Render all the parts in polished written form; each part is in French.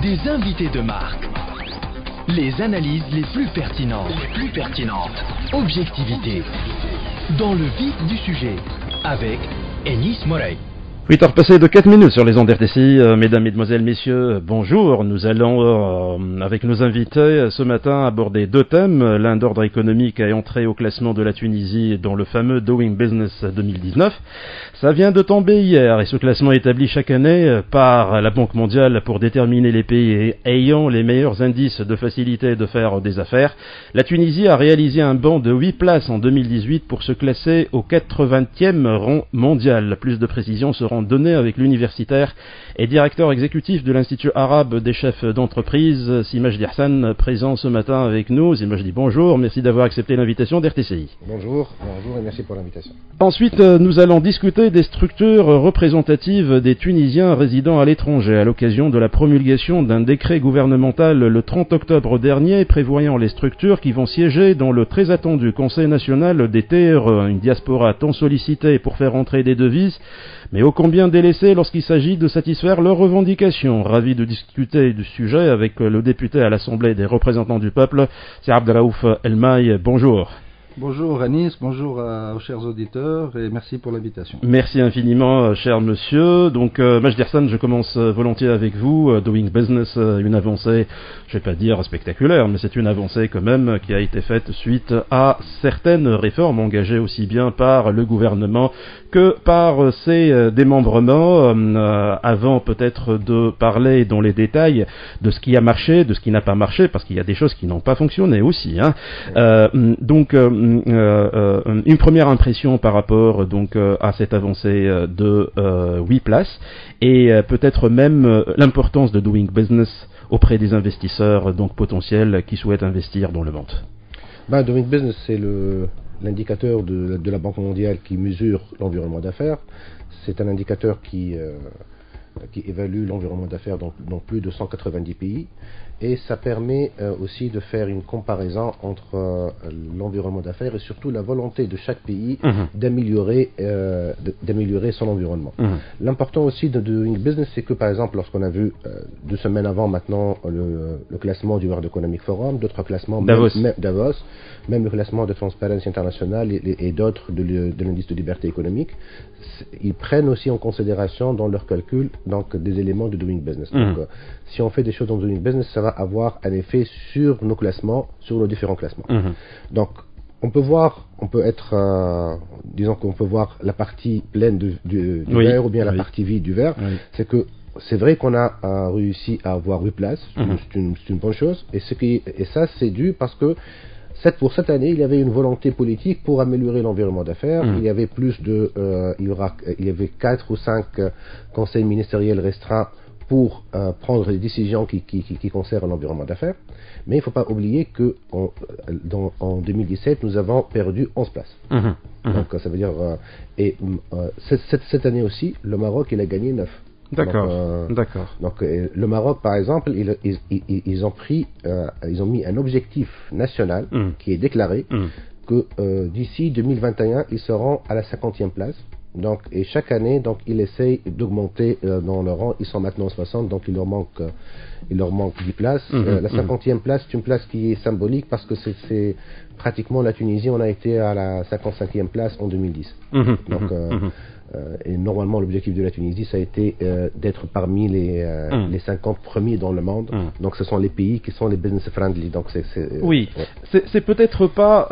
Des invités de marque. Les analyses les plus pertinentes. Objectivité. Dans le vif du sujet. Avec Enis Morey. 8h passées de 4 minutes sur les ondes RTCI. Mesdames, Mesdemoiselles, Messieurs, bonjour. Nous allons, avec nos invités, ce matin aborder deux thèmes. L'un d'ordre économique et entrée au classement de la Tunisie dans le fameux Doing Business 2019. Ça vient de tomber hier et ce classement est établi chaque année par la Banque mondiale pour déterminer les pays ayant les meilleurs indices de facilité de faire des affaires. La Tunisie a réalisé un bond de 8 places en 2018 pour se classer au 80e rang mondial. Plus de précisions seront données avec l'universitaire et directeur exécutif de l'Institut arabe des chefs d'entreprise, Simajdi Hassan, présent ce matin avec nous. Simajdi, bonjour, merci d'avoir accepté l'invitation d'RTCI. Bonjour et merci pour l'invitation. Ensuite, nous allons discuter des structures représentatives des Tunisiens résidant à l'étranger à l'occasion de la promulgation d'un décret gouvernemental le 30 octobre dernier prévoyant les structures qui vont siéger dans le très attendu Conseil national des TRE, une diaspora tant sollicitée pour faire entrer des devises, mais ô combien délaissée lorsqu'il s'agit de satisfaire leurs revendications. Ravi de discuter du sujet avec le député à l'Assemblée des représentants du peuple, c'est Abdelraouf Elmaï. Bonjour. Bonjour Anis, bonjour aux chers auditeurs et merci pour l'invitation. Merci infiniment, cher monsieur. Donc, Majdi Hassan, je commence volontiers avec vous. Doing Business, une avancée, je vais pas dire spectaculaire, mais c'est une avancée quand même qui a été faite suite à certaines réformes engagées aussi bien par le gouvernement que par ses démembrements. Avant peut-être de parler dans les détails de ce qui a marché, de ce qui n'a pas marché, parce qu'il y a des choses qui n'ont pas fonctionné aussi. Une première impression par rapport donc à cette avancée de 8 places et peut-être même l'importance de Doing Business auprès des investisseurs donc potentiels qui souhaitent investir dans le monde. Doing Business, c'est l'indicateur de la Banque mondiale qui mesure l'environnement d'affaires. C'est un indicateur qui évalue l'environnement d'affaires dans plus de 190 pays. Et ça permet aussi de faire une comparaison entre l'environnement d'affaires et surtout la volonté de chaque pays d'améliorer son environnement. L'important aussi de Doing Business, c'est que par exemple, lorsqu'on a vu 2 semaines avant maintenant le classement du World Economic Forum, d'autres classements, Davos, même le classement de Transparency International et d'autres de l'indice de liberté économique, ils prennent aussi en considération dans leur calcul donc des éléments de Doing Business. Donc, si on fait des choses dans Doing Business, ça va avoir un effet sur nos classements, sur nos différents classements. Donc, on peut voir la partie pleine du verre ou bien la partie vide du verre. C'est vrai qu'on a réussi à avoir 8 places, c'est une bonne chose, et ça c'est dû parce que pour cette année, il y avait une volonté politique pour améliorer l'environnement d'affaires. Il y avait il y avait 4 ou 5 conseils ministériels restreints pour prendre des décisions qui concernent l'environnement d'affaires. Mais il ne faut pas oublier que en 2017, nous avons perdu 11 places. Donc ça veut dire cette année aussi, le Maroc il a gagné 9. D'accord. Donc le Maroc, par exemple, ils ont mis un objectif national qui est déclaré que d'ici 2021, ils seront à la 50e place. Donc, et chaque année, donc, ils essayent d'augmenter dans leur rang. Ils sont maintenant 60, donc il leur manque 10 places. La 50e place, c'est une place qui est symbolique parce que c'est pratiquement la Tunisie. On a été à la 55e place en 2010. Et normalement, l'objectif de la Tunisie, ça a été d'être parmi les 50 premiers dans le monde. Donc, ce sont les pays qui sont les business friendly. Donc, c'est peut-être pas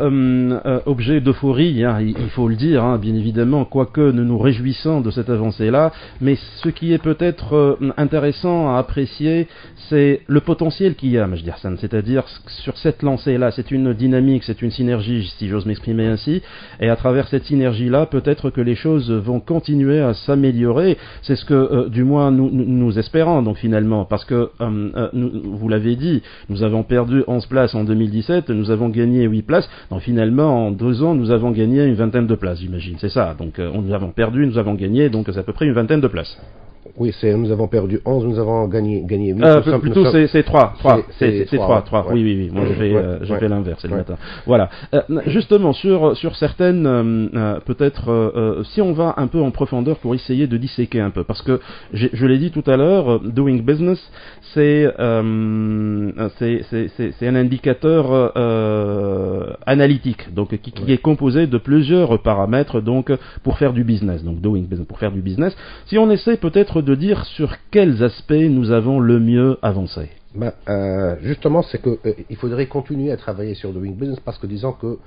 objet d'euphorie, hein, il faut le dire, hein, bien évidemment, quoique nous nous réjouissons de cette avancée-là. Mais ce qui est peut-être intéressant à apprécier, c'est le potentiel qu'il y a, Majdi Hassan. C'est-à-dire, sur cette lancée-là, c'est une dynamique, c'est une synergie, si j'ose m'exprimer ainsi. Et à travers cette synergie-là, peut-être que les choses vont continuer à s'améliorer. C'est ce que, du moins, nous espérons, donc finalement, parce que, vous l'avez dit, nous avons perdu 11 places en 2017, nous avons gagné 8 places, donc finalement, en 2 ans, nous avons gagné une vingtaine de places, j'imagine, c'est ça. Donc, nous avons perdu, nous avons gagné, donc c'est à peu près une vingtaine de places. Oui, nous avons perdu 11, nous avons gagné 8. Plutôt, c'est 3. C'est 3. Ouais. Oui. Moi, j'ai fait l'inverse le Ouais. matin. Voilà. Justement, sur certaines, peut-être, si on va un peu en profondeur pour essayer de disséquer un peu, parce que je l'ai dit tout à l'heure, Doing Business, c'est un indicateur analytique, donc qui est composé de plusieurs paramètres, donc pour faire du business, donc Doing Business, pour faire du business. Si on essaie peut-être de dire sur quels aspects nous avons le mieux avancé. Justement, c'est que il faudrait continuer à travailler sur Doing Business, parce que disons que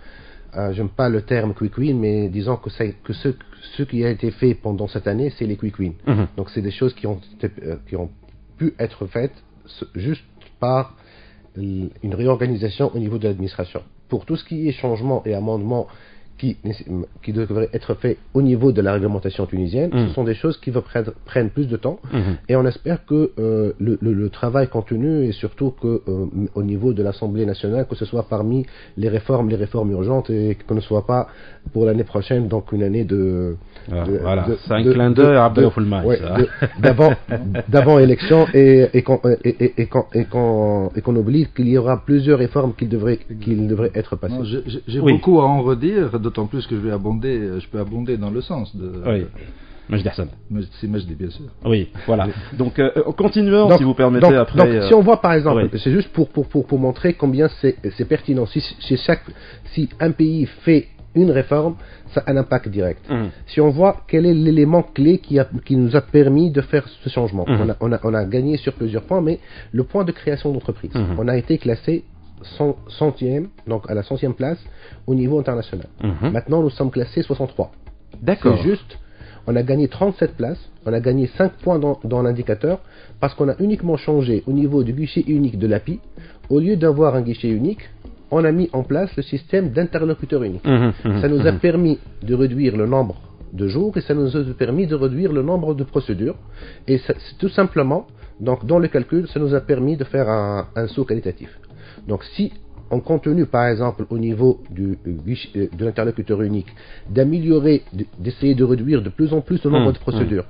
j'aime pas le terme quick win, mais disons que ce qui a été fait pendant cette année, c'est les quick wins. Donc c'est des choses qui ont pu être faites juste par une réorganisation au niveau de l'administration. Pour tout ce qui est changement et amendement qui devraient être faits au niveau de la réglementation tunisienne, ce sont des choses qui prennent plus de temps, et on espère que le travail continue, et surtout que au niveau de l'Assemblée nationale, que ce soit parmi les réformes urgentes, et que ne soit pas pour l'année prochaine, donc une année voilà, c'est un clin d'œil à Abdel Foulmaï, d'avant élection, et qu'on oublie qu'il y aura plusieurs réformes qui devraient être passées. Non, j'ai beaucoup à en redire, d'autant plus que je peux abonder dans le sens de... Oui. Majdi Hassan. C'est Majdi, bien sûr. Oui, voilà. Donc, continuons, si vous permettez, après... Donc, si on voit, par exemple, c'est juste pour montrer combien c'est pertinent. Si un pays fait une réforme, ça a un impact direct. Si on voit quel est l'élément clé qui nous a permis de faire ce changement, on a gagné sur plusieurs points, mais le point de création d'entreprise, on a été classé centième, donc à la 100e place au niveau international. Maintenant, nous sommes classés 63. D'accord. C'est juste, on a gagné 37 places, on a gagné 5 points dans l'indicateur, parce qu'on a uniquement changé au niveau du guichet unique de l'API. Au lieu d'avoir un guichet unique, on a mis en place le système d'interlocuteur unique. Ça nous a permis de réduire le nombre de jours, et ça nous a permis de réduire le nombre de procédures. Et c'est tout simplement, donc dans le calcul, ça nous a permis de faire un saut qualitatif. Donc si on continue par exemple au niveau de l'interlocuteur unique d'améliorer, d'essayer de réduire de plus en plus le nombre de procédures,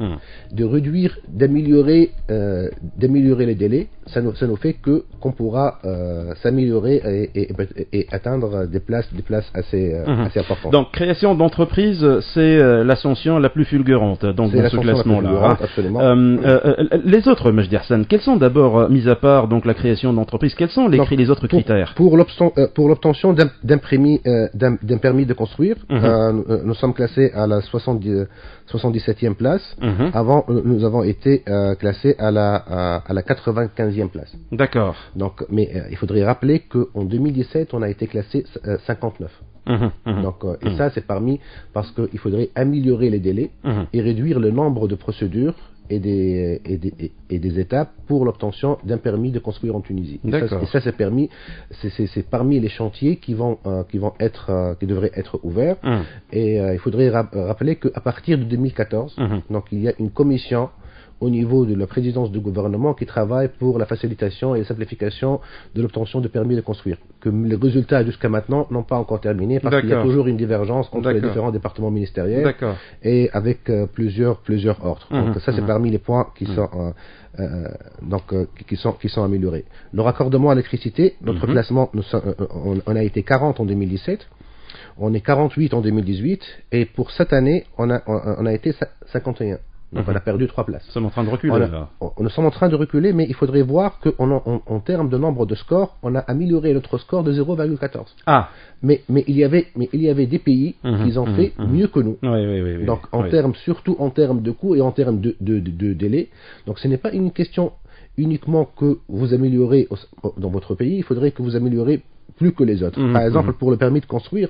d'améliorer les délais, ça nous fait qu'on pourra s'améliorer et atteindre des places assez importantes. Donc création d'entreprise, c'est l'ascension la plus fulgurante dans ce classement-là. Absolument. Les autres, Majdi Hassan, quels sont d'abord, mis à part donc la création d'entreprise, quels sont les autres critères? Pour l'obtention d'un permis de construire, nous sommes classés à la 77e place. Avant, nous avons été classés à la 95e place. D'accord. Donc, mais il faudrait rappeler qu'en 2017, on a été classé 59. Donc, et ça, c'est parce qu'il faudrait améliorer les délais et réduire le nombre de procédures et des étapes pour l'obtention d'un permis de construire en Tunisie. Et ça, c'est parmi les chantiers qui devraient être ouverts. Et il faudrait rappeler qu'à partir de 2014, donc il y a une commission au niveau de la présidence du gouvernement qui travaille pour la facilitation et la simplification de l'obtention de permis de construire. Que les résultats jusqu'à maintenant n'ont pas encore terminé, parce qu'il y a toujours une divergence entre les différents départements ministériels et avec plusieurs ordres. Donc ça, c'est parmi les points qui sont améliorés. Le raccordement à l'électricité, notre classement, on a été 40 en 2017. On est 48 en 2018, et pour cette année, on a été 51. Donc on a perdu 3 places. Nous sommes en train de reculer. Nous sommes en train de reculer, mais il faudrait voir qu'en termes de nombre de scores, on a amélioré notre score de 0,14. Mais il y avait des pays qui ont fait mieux que nous. Oui, donc surtout en termes de coûts et en termes de délai. Donc ce n'est pas une question uniquement que vous améliorez dans votre pays, il faudrait que vous améliorez plus que les autres. Par exemple, pour le permis de construire,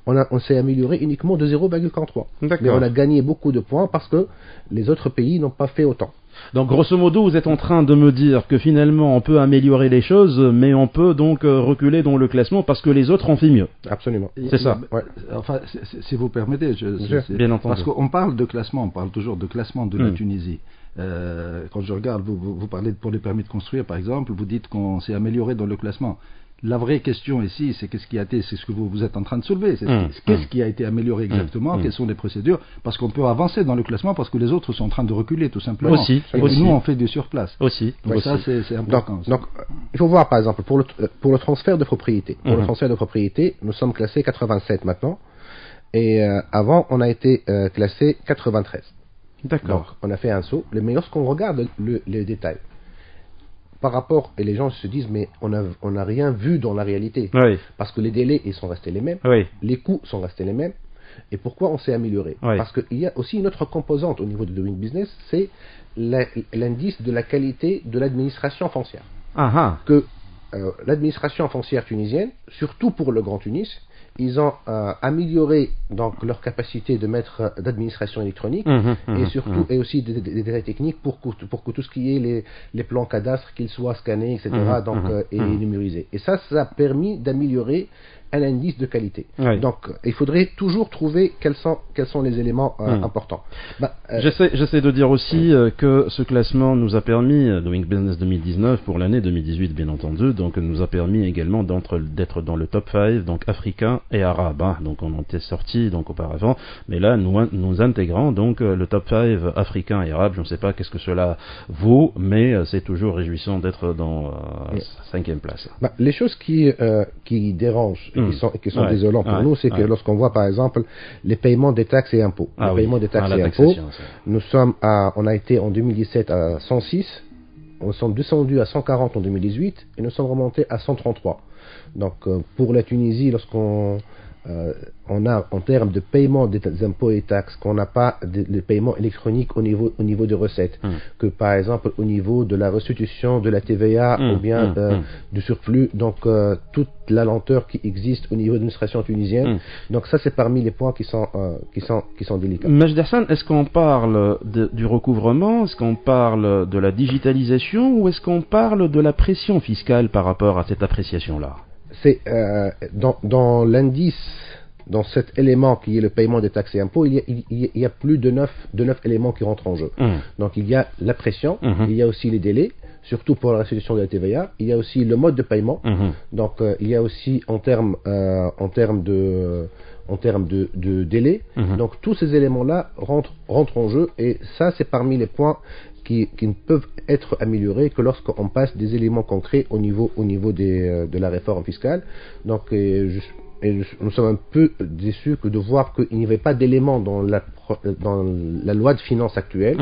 on s'est amélioré uniquement de 0,43. Mais on a gagné beaucoup de points parce que les autres pays n'ont pas fait autant. Donc grosso modo, vous êtes en train de me dire que finalement on peut améliorer les choses, mais on peut donc reculer dans le classement parce que les autres ont fait mieux. Absolument. C'est ça. Enfin, si vous permettez, bien entendu. Parce qu'on parle de classement, on parle toujours de classement de la Tunisie. Quand je regarde, vous parlez pour les permis de construire par exemple, vous dites qu'on s'est amélioré dans le classement. La vraie question ici, c'est qu'est-ce qui a été, c'est ce que vous êtes en train de soulever, qu'est-ce qui a été amélioré exactement, quelles sont les procédures, parce qu'on peut avancer dans le classement parce que les autres sont en train de reculer tout simplement. Aussi. Et nous on fait du surplace. Aussi. Donc ça c'est important. Donc il faut voir par exemple pour le transfert de propriété. Pour le transfert de propriété, nous sommes classés 87 maintenant, et avant on a été classé 93. D'accord. Donc on a fait un saut. Mais lorsqu'on regarde les détails, par rapport, et les gens se disent, mais on n'a rien vu dans la réalité. Oui. Parce que les délais, ils sont restés les mêmes. Oui. Les coûts sont restés les mêmes. Et pourquoi on s'est amélioré? Oui. Parce qu'il y a aussi une autre composante au niveau de Doing Business, c'est l'indice de la qualité de l'administration foncière. Que l'administration foncière tunisienne, surtout pour le Grand Tunis, ils ont amélioré donc leur capacité de mettre d'administration électronique et surtout et aussi des détails techniques pour que tout ce qui est les plans cadastres qu'ils soient scannés, etc. et numérisés. Et ça a permis d'améliorer un indice de qualité. Oui. Donc il faudrait toujours trouver quels sont les éléments importants. J'essaie de dire aussi que ce classement nous a permis, Doing Business 2019 pour l'année 2018 bien entendu, donc nous a permis également d'être dans le top 5, donc africain et arabe. Donc on était sorti donc auparavant, mais là nous intégrons donc le top 5 africain et arabe. Je ne sais pas qu'est-ce que cela vaut, mais c'est toujours réjouissant d'être dans 5e place. Les choses qui dérangent qui sont désolants pour nous, c'est que lorsqu'on voit par exemple les paiements des taxes et impôts. Les paiements des taxes et impôts, on a été en 2017 à 106, on sommes descendus à 140 en 2018 et nous sommes remontés à 133. Donc pour la Tunisie, lorsqu'on a en termes de paiement des impôts et taxes, qu'on n'a pas de paiement électronique au niveau des recettes, que par exemple au niveau de la restitution de la TVA ou bien du surplus, donc toute la lenteur qui existe au niveau de l'administration tunisienne. Donc ça c'est parmi les points qui sont délicats. Majd Hassan, est-ce qu'on parle du recouvrement, est-ce qu'on parle de la digitalisation ou est-ce qu'on parle de la pression fiscale par rapport à cette appréciation-là? C'est dans l'indice, dans cet élément qui est le paiement des taxes et impôts, il y a plus de 9 éléments qui rentrent en jeu. Donc il y a la pression, il y a aussi les délais, surtout pour la restitution de la TVA, il y a aussi le mode de paiement, donc il y a aussi en termes de délai. Donc tous ces éléments-là rentrent en jeu, et ça c'est parmi les points qui ne peuvent être améliorés que lorsqu'on passe des éléments concrets au niveau de la réforme fiscale. Donc nous sommes un peu déçus que de voir qu'il n'y avait pas d'éléments dans la loi de finances actuelle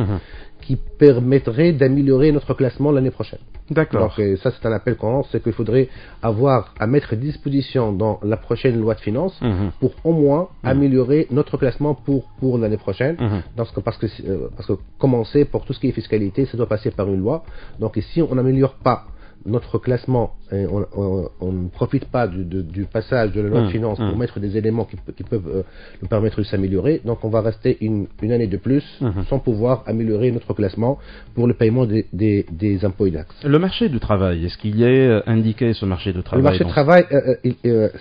qui permettrait d'améliorer notre classement l'année prochaine. D'accord. Donc ça c'est un appel qu'on lance, c'est qu'il faudrait avoir à mettre à disposition dans la prochaine loi de finances pour au moins améliorer notre classement pour l'année prochaine. Parce que commencer pour tout ce qui est fiscalité, ça doit passer par une loi. Donc si on n'améliore pas notre classement, on ne profite pas du passage de la loi de finances pour mettre des éléments qui peuvent nous permettre de s'améliorer, donc on va rester une année de plus sans pouvoir améliorer notre classement pour le paiement des impôts et taxes. Le marché du travail, est-ce qu'il y est indiqué ce marché du travail? Le marché du travail,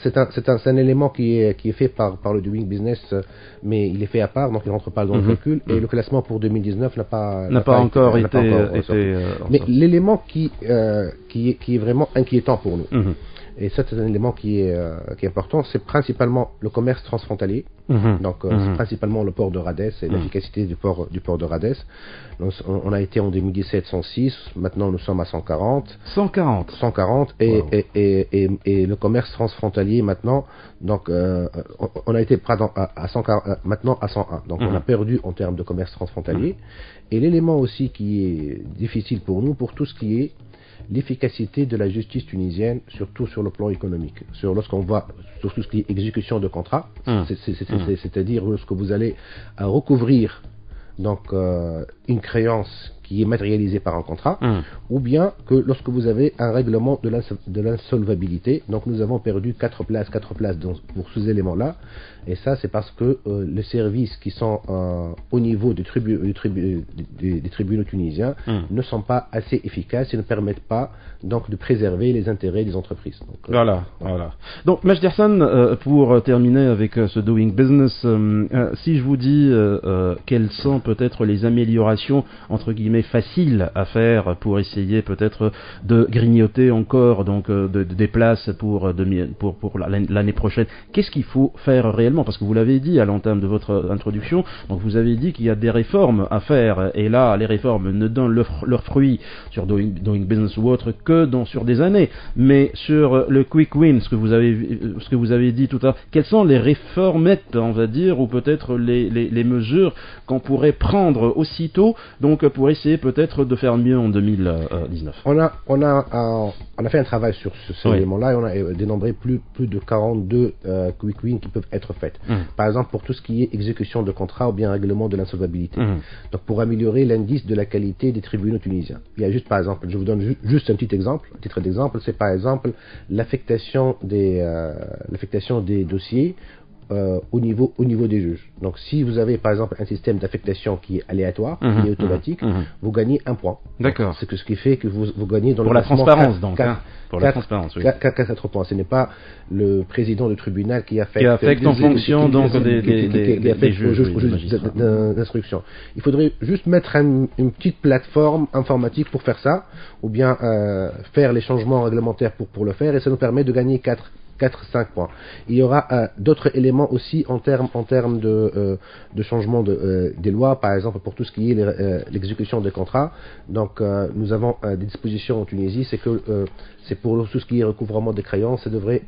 c'est un élément qui est fait par le Doing Business, mais il est fait à part, donc il ne rentre pas dans le calcul, et le classement pour 2019 n'a pas encore été mais l'élément qui est vraiment inquiétant pour nous. Et ça, c'est un élément qui est important. C'est principalement le commerce transfrontalier. Donc, c'est principalement le port de Radès et l'efficacité du port de Radès. Donc, on a été en 2017 106. Maintenant, nous sommes à 140. 140. Et le commerce transfrontalier maintenant. Donc, on a été à 140, maintenant à 101. Donc, on a perdu en termes de commerce transfrontalier. Et l'élément aussi qui est difficile pour nous, pour tout ce qui est l'efficacité de la justice tunisienne, surtout sur le plan économique. Lorsqu'on voit sur tout ce qui est exécution de contrat, c'est-à-dire lorsque vous allez recouvrir donc une créance qui est matérialisée par un contrat, ou bien que lorsque vous avez un règlement de l'insolvabilité. Donc nous avons perdu 4 places pour ces éléments-là, et ça c'est parce que les services qui sont au niveau des tribunaux tunisiens ne sont pas assez efficaces et ne permettent pas donc de préserver les intérêts des entreprises. Donc, voilà. Donc Majd Hassan, pour terminer avec ce Doing Business, si je vous dis quelles sont peut-être les améliorations entre guillemets guillemets facile à faire pour essayer peut-être de grignoter encore donc des places pour l'année prochaine. Qu'est-ce qu'il faut faire réellement? Parce que vous l'avez dit à l'entame de votre introduction, donc vous avez dit qu'il y a des réformes à faire, et là les réformes ne donnent leurs fruits sur doing business ou autre que sur des années. Mais sur le quick win, ce que vous avez dit tout à l'heure, quelles sont les réformettes, on va dire, ou peut-être les mesures qu'on pourrait prendre aussitôt, donc pour essayer peut-être de faire mieux en 2019? On a fait un travail sur ces éléments-là, et on a dénombré plus de 42 quick wins qui peuvent être faites. Par exemple, pour tout ce qui est exécution de contrat ou bien règlement de l'insolvabilité. Donc pour améliorer l'indice de la qualité des tribunaux tunisiens. Il y a juste, par exemple, je vous donne juste un petit exemple, un titre d'exemple, c'est par exemple l'affectation des dossiers au niveau des juges. Donc si vous avez par exemple un système d'affectation qui est aléatoire, qui est automatique, vous gagnez un point. D'accord. C'est ce qui fait que vous gagnez dans pour le la transparence donc. Pour la transparence, oui. 4 points. Ce n'est pas le président du tribunal qui affecte en fonction donc des juges d'instruction. Il faudrait juste mettre une petite plateforme informatique pour faire ça, ou bien faire les changements réglementaires pour le faire, et ça nous permet de gagner 4-5 points. Il y aura d'autres éléments aussi en termes de changement des lois, par exemple pour tout ce qui est l'exécution des contrats. Donc nous avons des dispositions en Tunisie, c'est pour tout ce qui est recouvrement des créances, ça devrait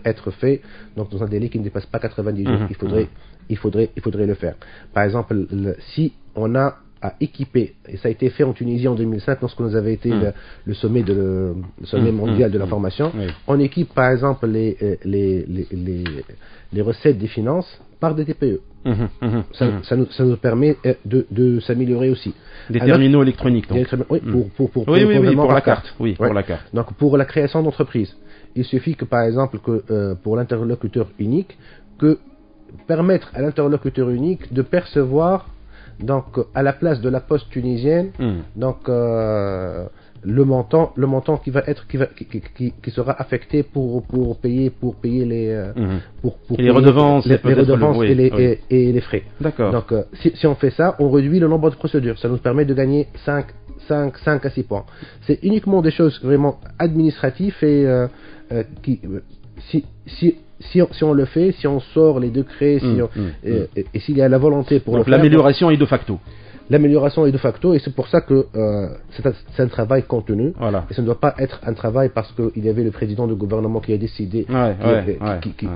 être fait donc dans un délai qui ne dépasse pas 90 jours. Il faudrait le faire. Par exemple, si on a à équiper, et ça a été fait en Tunisie en 2005 lorsque nous avait été le sommet mondial de l'information, on équipe par exemple les recettes des finances par des TPE. Ça nous permet de s'améliorer aussi. Des terminaux électroniques donc. Pour la carte. Oui, pour la carte. Donc pour la création d'entreprise, il suffit que par exemple que pour l'interlocuteur unique, que permettre à l'interlocuteur unique de percevoir donc à la place de la poste tunisienne donc le montant qui va être qui sera affecté pour payer les redevances et les frais. D'accord. Donc si on fait ça, on réduit le nombre de procédures, ça nous permet de gagner 5 à 6 points. C'est uniquement des choses vraiment administratives et si on le fait, si on sort les décrets, et s'il y a la volonté pour donc le faire. L'amélioration est de facto. L'amélioration est de facto, et c'est pour ça que c'est un travail contenu. Voilà. Et ça ne doit pas être un travail parce qu'il y avait le président du gouvernement qui a décidé,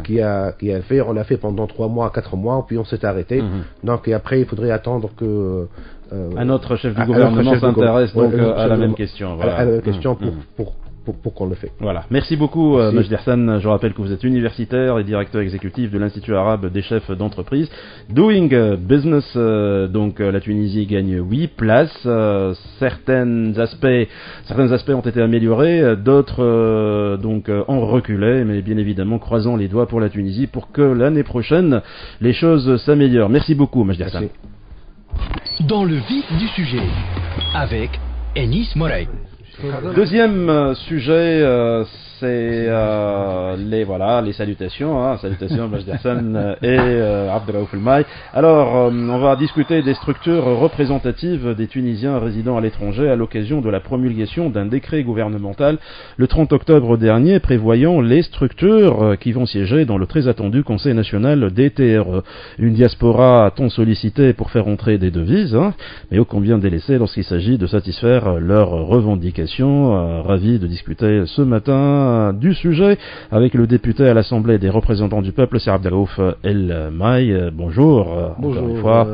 qui a fait. On l'a fait pendant 3 mois, 4 mois, puis on s'est arrêté. Donc et après il faudrait attendre que un autre chef du gouvernement s'intéresse donc à la même question. Voilà. À la même question pour qu'on le fait. Voilà. Merci beaucoup, Majdi Hassan. Je rappelle que vous êtes universitaire et directeur exécutif de l'Institut arabe des chefs d'entreprise. Doing business, donc la Tunisie gagne 8 places. Certains aspects ont été améliorés, d'autres donc ont reculé, mais bien évidemment, croisons les doigts pour la Tunisie pour que l'année prochaine, les choses s'améliorent. Merci beaucoup, Majdi Hassan. Dans le vif du sujet, avec Enis Morey. Deuxième sujet, c'est les salutations, salutations Majdi Hassan et Abdelraouf El-Maï. Alors, on va discuter des structures représentatives des Tunisiens résidant à l'étranger à l'occasion de la promulgation d'un décret gouvernemental le 30 octobre dernier prévoyant les structures qui vont siéger dans le très attendu Conseil national des TRE. Une diaspora tant sollicitée pour faire entrer des devises, mais ô combien délaissée lorsqu'il s'agit de satisfaire leurs revendications. Ravi de discuter ce matin du sujet avec le député à l'Assemblée des représentants du peuple, c'est Abdelraouf El-Maï. Bonjour. Bonjour. Encore une fois.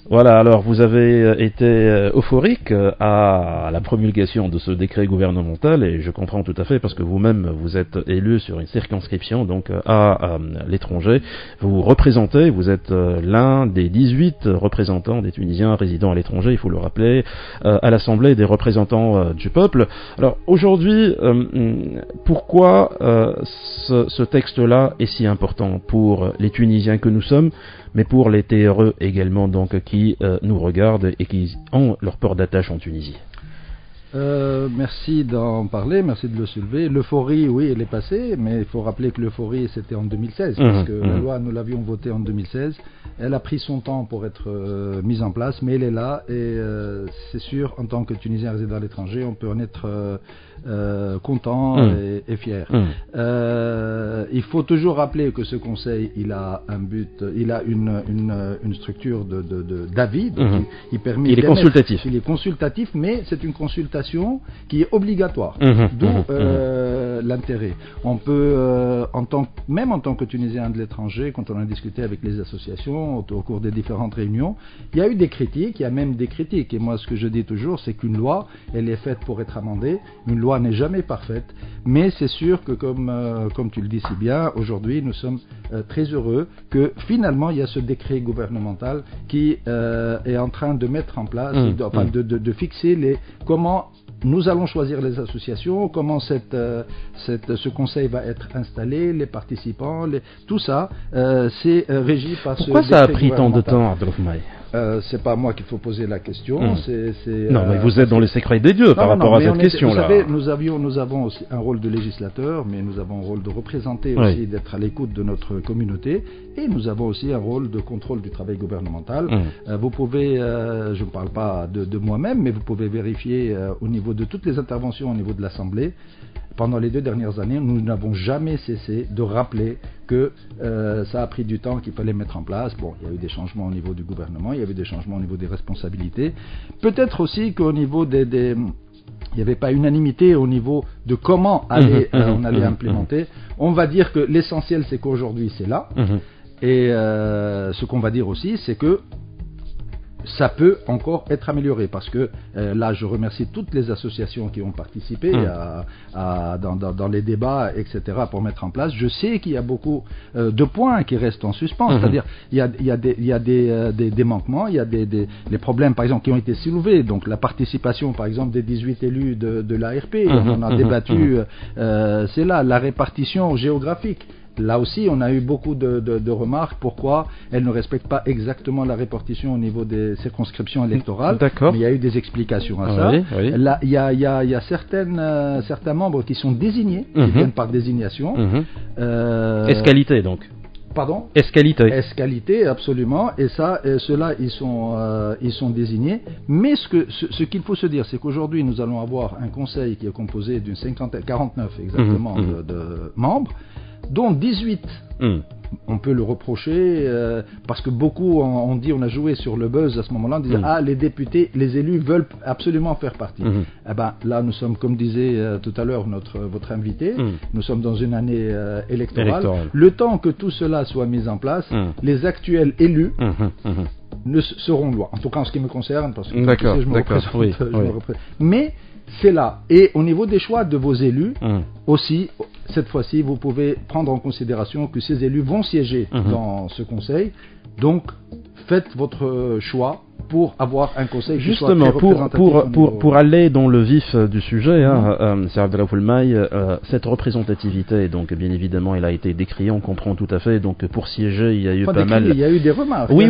Voilà, alors vous avez été euphorique à la promulgation de ce décret gouvernemental, et je comprends tout à fait parce que vous-même vous êtes élu sur une circonscription donc à l'étranger. Vous représentez, vous êtes l'un des 18 représentants des Tunisiens résidant à l'étranger, il faut le rappeler, à l'Assemblée des représentants du peuple. Alors aujourd'hui, pourquoi ce texte-là est si important pour les Tunisiens que nous sommes, mais pour les TRE également donc qui nous regardent et qui ont leur port d'attache en Tunisie? Merci d'en parler, merci de le soulever. L'euphorie, oui, elle est passée, mais il faut rappeler que l'euphorie, c'était en 2016, parce que la loi, nous l'avions votée en 2016. Elle a pris son temps pour être mise en place, mais elle est là, et c'est sûr, en tant que Tunisien résident à l'étranger, on peut en être content et fier. Il faut toujours rappeler que ce conseil, il a un but, il a une structure d'avis, donc il permet. Il est consultatif. Il est consultatif, mais c'est une consultation qui est obligatoire. D'où l'intérêt. On peut, même en tant que Tunisien de l'étranger, quand on a discuté avec les associations au cours des différentes réunions, il y a eu des critiques, il y a même des critiques. Et moi, ce que je dis toujours, c'est qu'une loi, elle est faite pour être amendée. Une loi n'est jamais parfaite, mais c'est sûr que, comme tu le dis si bien, aujourd'hui, nous sommes très heureux que finalement, il y a ce décret gouvernemental qui est en train de mettre en place, de fixer comment nous allons choisir les associations, comment ce conseil va être installé, les participants, tout ça, c'est régi par ce décret. Pourquoi ça a pris tant de temps, Abdelrahmane? C'est pas moi qu'il faut poser la question. Non, mais vous êtes dans les secrets des dieux par rapport à cette question-là. Vous savez, nous avons aussi un rôle de législateur, mais nous avons un rôle de représenter aussi, d'être à l'écoute de notre communauté, et nous avons aussi un rôle de contrôle du travail gouvernemental. Vous pouvez, je ne parle pas de moi-même, mais vous pouvez vérifier au niveau de toutes les interventions au niveau de l'Assemblée. Pendant les 2 dernières années, nous n'avons jamais cessé de rappeler que ça a pris du temps, qu'il fallait mettre en place. Bon, il y a eu des changements au niveau du gouvernement, il y avait des changements au niveau des responsabilités. Peut-être aussi qu'au niveau il n'y avait pas unanimité au niveau de comment on allait implémenter. On va dire que l'essentiel, c'est qu'aujourd'hui, c'est là. Et ce qu'on va dire aussi, c'est que ça peut encore être amélioré, parce que là, je remercie toutes les associations qui ont participé dans les débats, etc., pour mettre en place. Je sais qu'il y a beaucoup de points qui restent en suspens, c'est-à-dire il y a des manquements, il y a les problèmes, par exemple, qui ont été soulevés. Donc la participation, par exemple, des 18 élus de l'ARP, on en a débattu, c'est là, la répartition géographique. Là aussi, on a eu beaucoup de remarques. Pourquoi elles ne respectent pas exactement la répartition au niveau des circonscriptions électorales. D'accord. Mais il y a eu des explications à ça. Oui. Là, il y a certains membres qui sont désignés, qui viennent par désignation. Escalité, donc. Pardon ? Escalité, absolument. Et ça, ceux-là, ils sont désignés. Mais ce qu'il faut se dire, c'est qu'aujourd'hui, nous allons avoir un conseil qui est composé d'une 49 exactement de membres, dont 18, on peut le reprocher, parce que beaucoup ont dit, on a joué sur le buzz à ce moment-là, on disait, les députés, les élus veulent absolument faire partie. Eh ben, là, nous sommes, comme disait tout à l'heure votre invité, nous sommes dans une année électorale. Le temps que tout cela soit mis en place, les actuels élus seront loin. En tout cas, en ce qui me concerne, parce que je me représente. Mais c'est là. Et au niveau des choix de vos élus, aussi, cette fois-ci, vous pouvez prendre en considération que ces élus vont siéger dans ce conseil. Donc, faites votre choix pour avoir un conseil qui soit très représentatif. Pour aller dans le vif du sujet, c'est Abdelrahmane, cette représentativité, donc bien évidemment, elle a été décriée, on comprend tout à fait. Donc pour siéger, il y a eu pas mal. Il y a eu des remarques. Oui,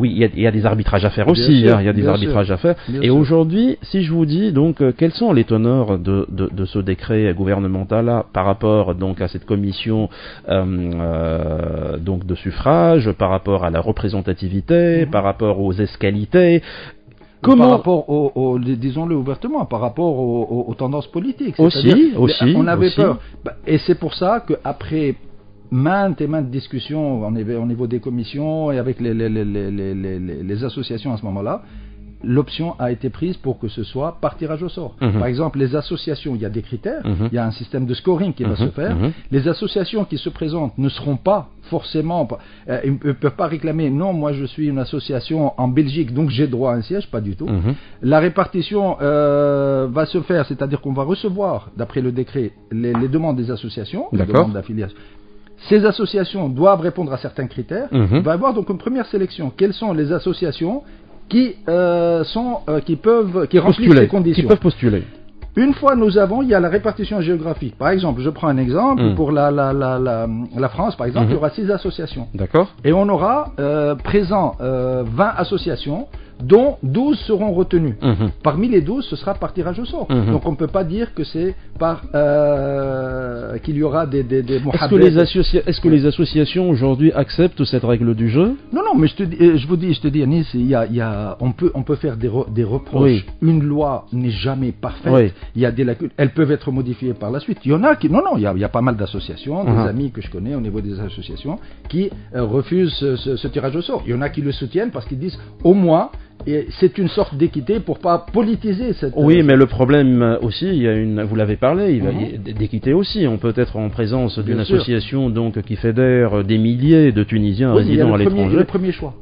il y a des arbitrages à faire aussi. Il y a des arbitrages à faire. Et aujourd'hui, si je vous dis donc quels sont les teneurs de ce décret gouvernemental par rapport donc à cette commission donc de suffrage, par rapport à la représentativité, par rapport aux escalités, par rapport disons-le ouvertement, par rapport aux tendances politiques. Aussi. On avait peur. Et c'est pour ça qu'après maintes et maintes discussions au niveau des commissions et avec les associations à ce moment-là, l'option a été prise pour que ce soit par tirage au sort. Par exemple, les associations, il y a des critères, il y a un système de scoring qui va se faire. Les associations qui se présentent ne seront pas forcément, ils ne peuvent pas réclamer, non, moi je suis une association en Belgique, donc j'ai droit à un siège, pas du tout. La répartition va se faire, c'est-à-dire qu'on va recevoir, d'après le décret, les demandes des associations, les demandes d'affiliation. Ces associations doivent répondre à certains critères. Il va y avoir donc une première sélection. Quelles sont les associations qui remplissent ces conditions, qui peuvent postuler. Une fois il y a la répartition géographique. Par exemple, je prends un exemple, pour la France, par exemple, il y aura 6 associations. D'accord. Et on aura présent 20 associations dont 12 seront retenus. Parmi les 12, ce sera par tirage au sort. Donc on ne peut pas dire que c'est par qu'il y aura des Est-ce que les associations aujourd'hui acceptent cette règle du jeu? Non, mais je te dis, Anis, on peut faire des reproches. Oui. Une loi n'est jamais parfaite. Oui. Il y a des lacunes. Elles peuvent être modifiées par la suite. Il y en a qui, il y a pas mal d'associations, des amis que je connais au niveau des associations qui refusent ce tirage au sort. Il y en a qui le soutiennent parce qu'ils disent au moins. Et c'est une sorte d'équité pour pas politiser cette. Oui, mais le problème aussi, vous l'avez parlé, d'équité aussi. On peut être en présence d'une association donc qui fédère des milliers de Tunisiens résidant à l'étranger. Le premier choix.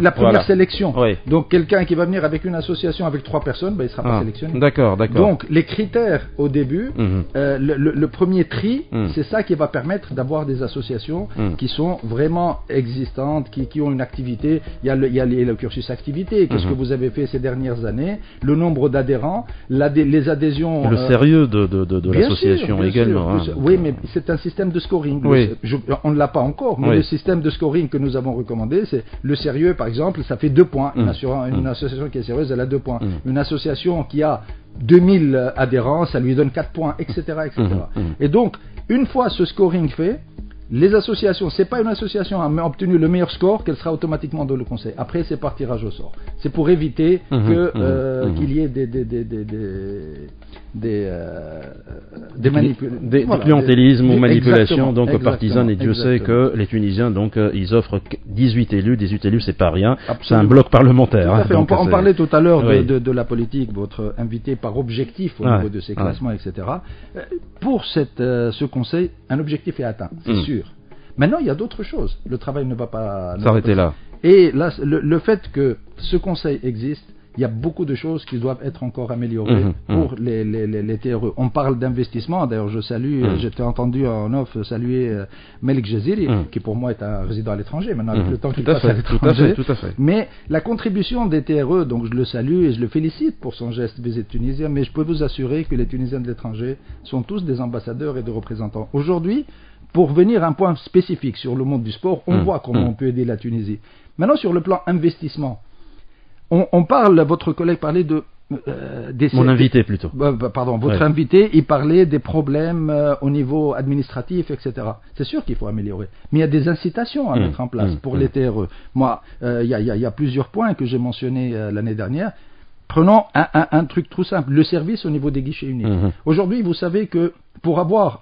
La première sélection. Oui. Donc quelqu'un qui va venir avec une association avec 3 personnes, il sera pas sélectionné. D'accord. Donc les critères au début, le premier tri, c'est ça qui va permettre d'avoir des associations qui sont vraiment existantes, qui ont une activité. Il y a le cursus activité. Qu'est-ce que vous avez fait ces dernières années, le nombre d'adhérents, les adhésions... Le sérieux de l'association également. Oui, mais c'est un système de scoring. Oui. On ne l'a pas encore, mais le système de scoring que nous avons recommandé, c'est le sérieux, par exemple, ça fait 2 points. Une association qui est sérieuse, elle a 2 points. Une association qui a 2000 adhérents, ça lui donne 4 points, etc. Et donc, une fois ce scoring fait, les associations, c'est pas une association a obtenu le meilleur score qu'elle sera automatiquement dans le conseil. Après, c'est par tirage au sort. C'est pour éviter qu'il y ait des clientélismes ou manipulations partisanes. Et Dieu sait que les Tunisiens, ils offrent 18 élus. 18 élus, c'est pas rien. Absolument. C'est un bloc parlementaire. On parlait tout à l'heure de la politique, votre invité par objectif au niveau de ses classements, etc. Pour ce conseil, un objectif est atteint, c'est sûr. Maintenant, il y a d'autres choses. Le travail ne va pas s'arrêter là. Et là, le fait que ce conseil existe, il y a beaucoup de choses qui doivent être encore améliorées pour les TRE. On parle d'investissement. D'ailleurs, je salue, j'étais entendu en off saluer Melik Jaziri, qui pour moi est un résident à l'étranger, maintenant avec le temps qu'il passe à l'étranger. Tout à fait. Mais la contribution des TRE, donc je le salue et je le félicite pour son geste vis-à-vis des Tunisiens, mais je peux vous assurer que les Tunisiens de l'étranger sont tous des ambassadeurs et des représentants. Aujourd'hui, pour venir à un point spécifique sur le monde du sport, on voit comment on peut aider la Tunisie. Maintenant, sur le plan investissement, on parle, votre collègue parlait de... Mon invité plutôt. Votre invité, il parlait des problèmes au niveau administratif, etc. C'est sûr qu'il faut améliorer. Mais il y a des incitations à mettre en place pour les TRE. Moi, il y a plusieurs points que j'ai mentionnés l'année dernière. Prenons un truc tout simple, le service au niveau des guichets uniques. Aujourd'hui, vous savez que pour avoir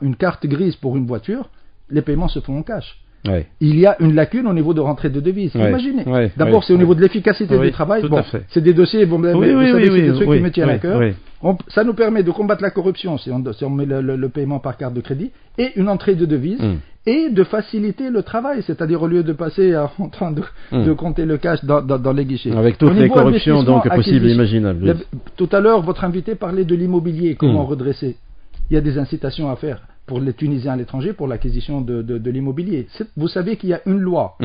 une carte grise pour une voiture, les paiements se font en cash. Ouais. Il y a une lacune au niveau de rentrée de devises. Imaginez. D'abord, c'est au niveau de l'efficacité du travail. Bon, c'est des dossiers, c'est des trucs qui me tiennent à cœur. Ça nous permet de combattre la corruption si on met le paiement par carte de crédit et une entrée de devises et de faciliter le travail, c'est-à-dire au lieu de passer en train de compter le cash dans les guichets. Avec toutes les corruptions donc possibles et imaginables. Tout à l'heure, votre invité parlait de l'immobilier, comment redresser. Il y a des incitations à faire pour les Tunisiens à l'étranger pour l'acquisition de l'immobilier. Vous savez qu'il y a une loi.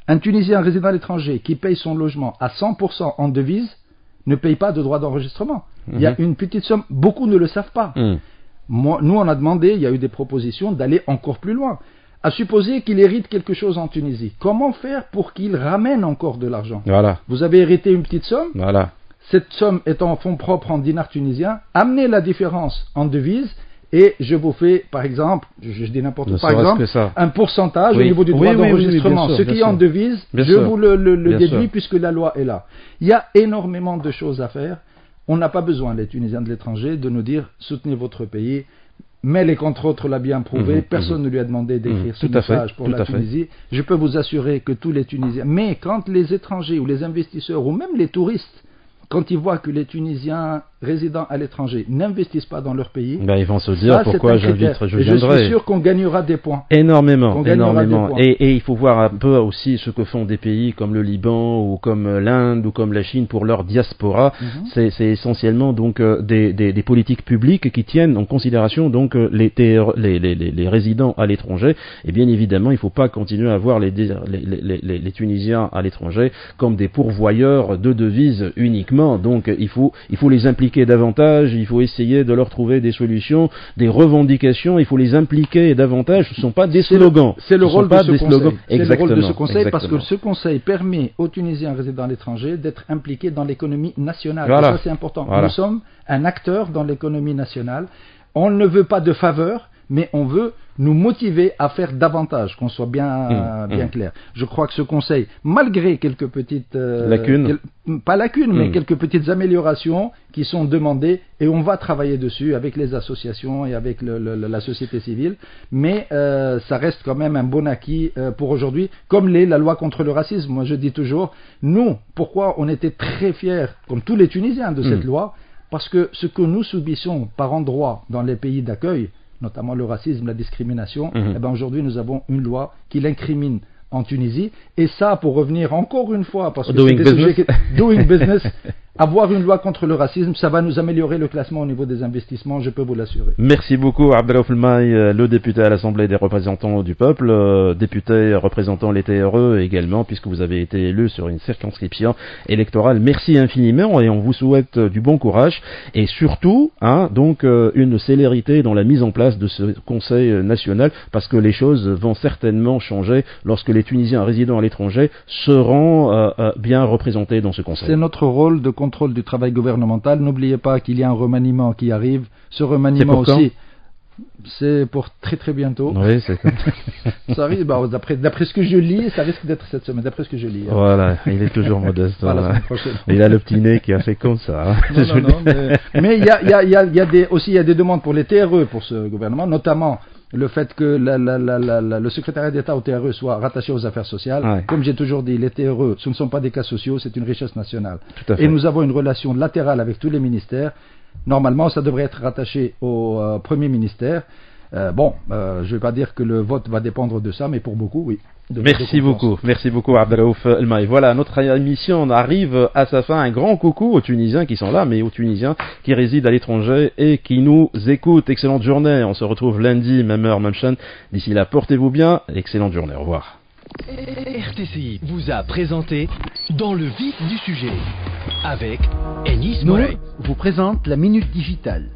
Un Tunisien résident à l'étranger qui paye son logement à 100% en devises ne paye pas de droit d'enregistrement. Il y a une petite somme, beaucoup ne le savent pas. Nous, on a demandé, il y a eu des propositions d'aller encore plus loin. À supposer qu'il hérite quelque chose en Tunisie. Comment faire pour qu'il ramène encore de l'argent? Vous avez hérité une petite somme. Cette somme étant en fonds propres en dinars tunisiens, amenez la différence en devises et je vous fais, par exemple, je dis n'importe quoi, par exemple, un pourcentage au niveau du droit d'enregistrement. Ce qui est en devise, je vous le déduis puisque la loi est là. Il y a énormément de choses à faire. On n'a pas besoin, les Tunisiens de l'étranger, de nous dire soutenez votre pays. Mais les contre autres l'a bien prouvé, personne ne lui a demandé d'écrire ce message pour la Tunisie. Je peux vous assurer que tous les Tunisiens, mais quand les étrangers ou les investisseurs ou même les touristes, quand ils voient que les Tunisiens résidant à l'étranger n'investissent pas dans leur pays, ils vont se dire pourquoi je viendrai. Je suis sûr qu'on gagnera des points. Énormément. Et il faut voir un peu aussi ce que font des pays comme le Liban ou comme l'Inde ou comme la Chine pour leur diaspora. C'est essentiellement donc des politiques publiques qui tiennent en considération donc les résidents à l'étranger. Et bien évidemment, il ne faut pas continuer à voir les Tunisiens à l'étranger comme des pourvoyeurs de devises uniquement. Donc il faut les impliquer impliquer davantage, il faut essayer de leur trouver des solutions, des revendications, il faut les impliquer davantage. Ce ne sont pas des slogans. C'est le rôle de ce conseil. C'est le rôle de ce conseil parce que ce conseil permet aux Tunisiens résidant à l'étranger d'être impliqués dans l'économie nationale. Voilà. Et ça, c'est important. Voilà. Nous sommes un acteur dans l'économie nationale. On ne veut pas de faveur, mais on veut nous motiver à faire davantage, qu'on soit bien clair. Je crois que ce conseil, malgré quelques petites lacunes, pas lacunes, mais quelques petites améliorations qui sont demandées, et on va travailler dessus avec les associations et avec la société civile, mais ça reste quand même un bon acquis pour aujourd'hui, comme la loi contre le racisme. Moi je dis toujours, nous, pourquoi on était très fiers, comme tous les Tunisiens, de cette loi, parce que ce que nous subissons par endroits dans les pays d'accueil, notamment le racisme, la discrimination, eh ben aujourd'hui nous avons une loi qui l'incrimine en Tunisie. Et ça, pour revenir encore une fois, parce que doing business, avoir une loi contre le racisme, ça va nous améliorer le classement au niveau des investissements, je peux vous l'assurer. Merci beaucoup Abdelraouf Elmaï, le député à l'Assemblée des représentants du peuple, député représentant les TRE également, puisque vous avez été élu sur une circonscription électorale. Merci infiniment et on vous souhaite du bon courage et surtout donc une célérité dans la mise en place de ce Conseil national, parce que les choses vont certainement changer lorsque les Tunisiens résidant à l'étranger seront bien représentés dans ce Conseil. C'est notre rôle de contrôle du travail gouvernemental. N'oubliez pas qu'il y a un remaniement qui arrive. Ce remaniement aussi, c'est pour très très bientôt. Oui, c'est ça arrive, d'après ce que je lis, ça risque d'être cette semaine, d'après ce que je lis. Voilà, il est toujours modeste. Voilà. Il a le petit nez qui a fait comme ça. Mais il y a des demandes pour les TRE pour ce gouvernement, notamment le fait que le secrétariat d'État au TRE soit rattaché aux affaires sociales. Ouais. Comme j'ai toujours dit, les TRE, ce ne sont pas des cas sociaux, c'est une richesse nationale. Et nous avons une relation latérale avec tous les ministères. Normalement, ça devrait être rattaché au Premier ministère. Je ne vais pas dire que le vote va dépendre de ça, mais pour beaucoup, oui. Merci beaucoup Abdelraouf Elmaï. Voilà, notre émission arrive à sa fin. Un grand coucou aux Tunisiens qui sont là, mais aux Tunisiens qui résident à l'étranger et qui nous écoutent. Excellente journée, on se retrouve lundi, même heure, même chaîne. D'ici là, portez-vous bien, excellente journée, au revoir. RTCI vous a présenté Dans le vif du sujet avec Enis Morey. Vous présente la Minute Digitale.